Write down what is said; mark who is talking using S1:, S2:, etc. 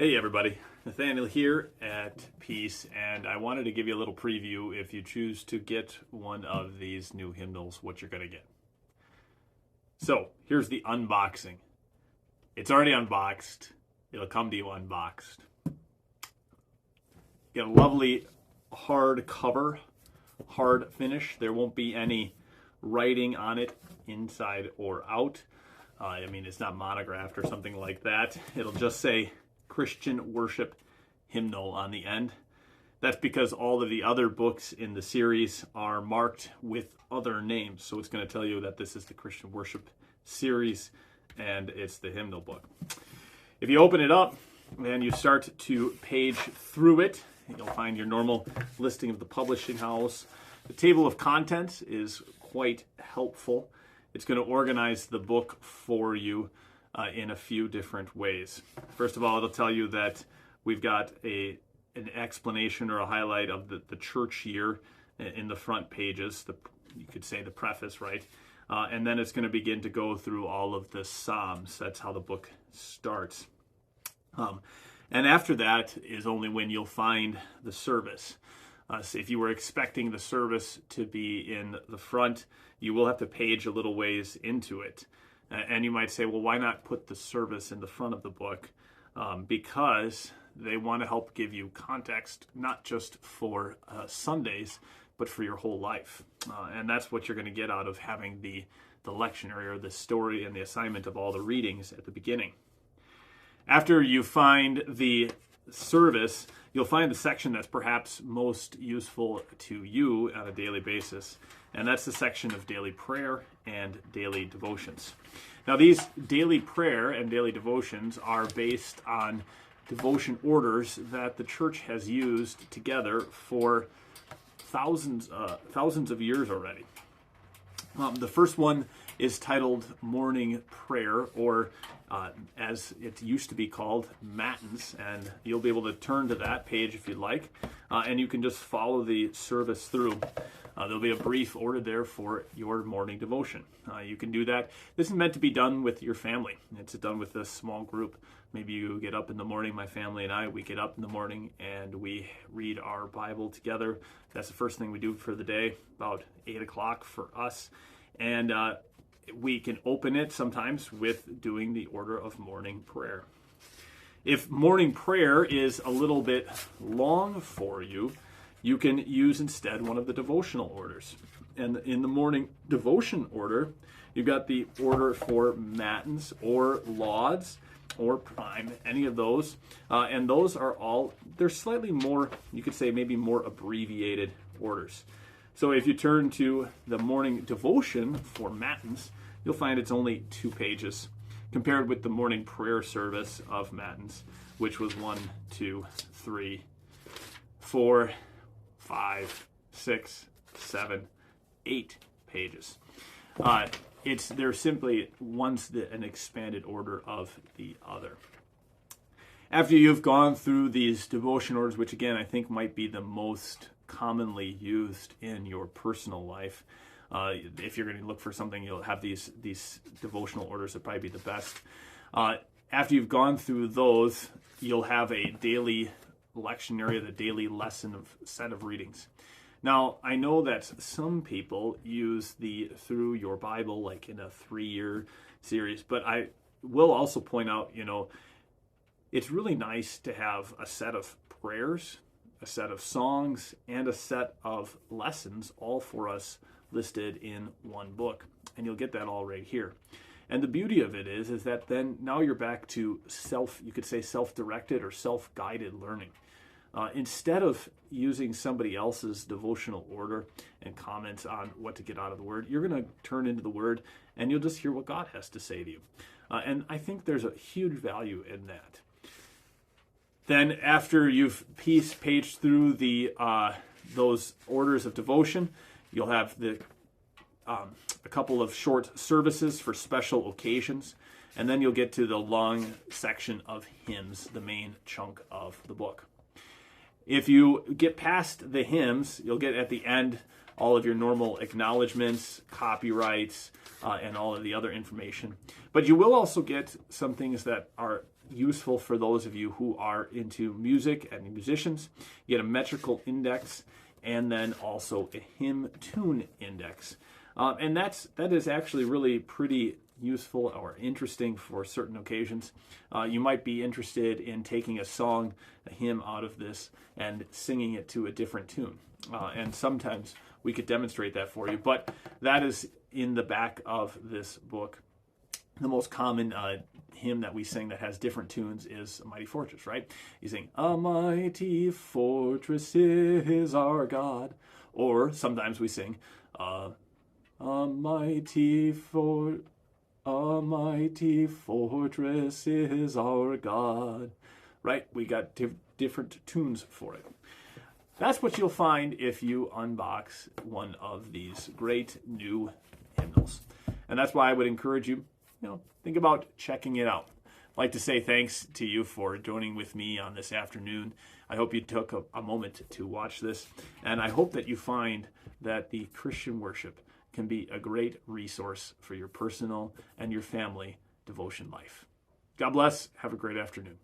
S1: Hey everybody, Nathaniel here at Peace, and I wanted to give you a little preview if you choose to get one of these new hymnals, what you're going to get. So here's the unboxing. It's already unboxed. It'll come to you unboxed. Get a lovely hard cover, hard finish. There won't be any writing on it inside or out. It's not monographed or something like that. It'll just say Christian Worship Hymnal on the end. That's because all of the other books in the series are marked with other names. So it's going to tell you that this is the Christian Worship series and it's the hymnal book. If you open it up and you start to page through it, you'll find your normal listing of the publishing house. The table of contents is quite helpful. It's going to organize the book for you in a few different ways. First of all, it'll tell you that we've got an explanation or a highlight of the church year in the front pages. You could say the preface, right? And then it's going to begin to go through all of the Psalms. That's how the book starts. And after that is only when you'll find the service. So if you were expecting the service to be in the front, you will have to page a little ways into it. And you might say, well, why not put the service in the front of the book? Because they want to help give you context, not just for Sundays, but for your whole life. And that's what you're going to get out of having the lectionary or the story and the assignment of all the readings at the beginning. After you find the service, you'll find the section that's perhaps most useful to you on a daily basis, and that's the section of daily prayer and daily devotions. Now, these daily prayer and daily devotions are based on devotion orders that the church has used together for thousands of years already. The first one is titled Morning Prayer, or as it used to be called, Matins, and you'll be able to turn to that page if you'd like, and you can just follow the service through. There'll be a brief order there for your morning devotion. You can do that. This is meant to be done with your family. It's done with a small group. Maybe you get up in the morning, my family and I, we get up in the morning and we read our Bible together. That's the first thing we do for the day, about 8 o'clock for us. And we can open it sometimes with doing the order of morning prayer. If morning prayer is a little bit long for you, you can use instead one of the devotional orders. And in the morning devotion order, you've got the order for Matins or Lauds or Prime, any of those. And those are all, they're slightly more, you could say maybe more abbreviated orders. So if you turn to the morning devotion for Matins, you'll find it's only 2 pages compared with the morning prayer service of Matins, which was 1, 2, 3, 4, 5, 6, 7, 8 pages. They're simply one's an expanded order of the other. After you've gone through these devotion orders, which again I think might be the most commonly used in your personal life, if you're going to look for something, you'll have these devotional orders that probably be the best. After you've gone through those, you'll have a daily lectionary, the daily lesson of set of readings. Now, I know that some people use the Through Your Bible like in a 3-year series, but I will also point out, it's really nice to have a set of prayers, a set of songs, and a set of lessons, all for us listed in one book. And you'll get that all right here. And the beauty of it is that then now you're back to you could say self-directed or self-guided learning. Instead of using somebody else's devotional order and comments on what to get out of the Word, you're going to turn into the Word and you'll just hear what God has to say to you. And I think there's a huge value in that. Then after you've paged through those orders of devotion, you'll have a couple of short services for special occasions, and then you'll get to the long section of hymns, the main chunk of the book. If you get past the hymns, you'll get at the end all of your normal acknowledgments, copyrights, and all of the other information. But you will also get some things that are useful for those of you who are into music and musicians. You get a metrical index and then also a hymn tune index. And that is actually really pretty useful or interesting for certain occasions. You might be interested in taking a song, a hymn out of this and singing it to a different tune. And sometimes we could demonstrate that for you, but that is in the back of this book. The most common hymn that we sing that has different tunes is A Mighty Fortress, right? You sing, "A mighty fortress is our God." Or sometimes we sing, "A mighty fortress is our God." Right? We got different tunes for it. That's what you'll find if you unbox one of these great new hymnals. And that's why I would encourage you, think about checking it out. I'd like to say thanks to you for joining with me on this afternoon. I hope you took a moment to watch this, and I hope that you find that the Christian worship can be a great resource for your personal and your family devotion life. God bless. Have a great afternoon.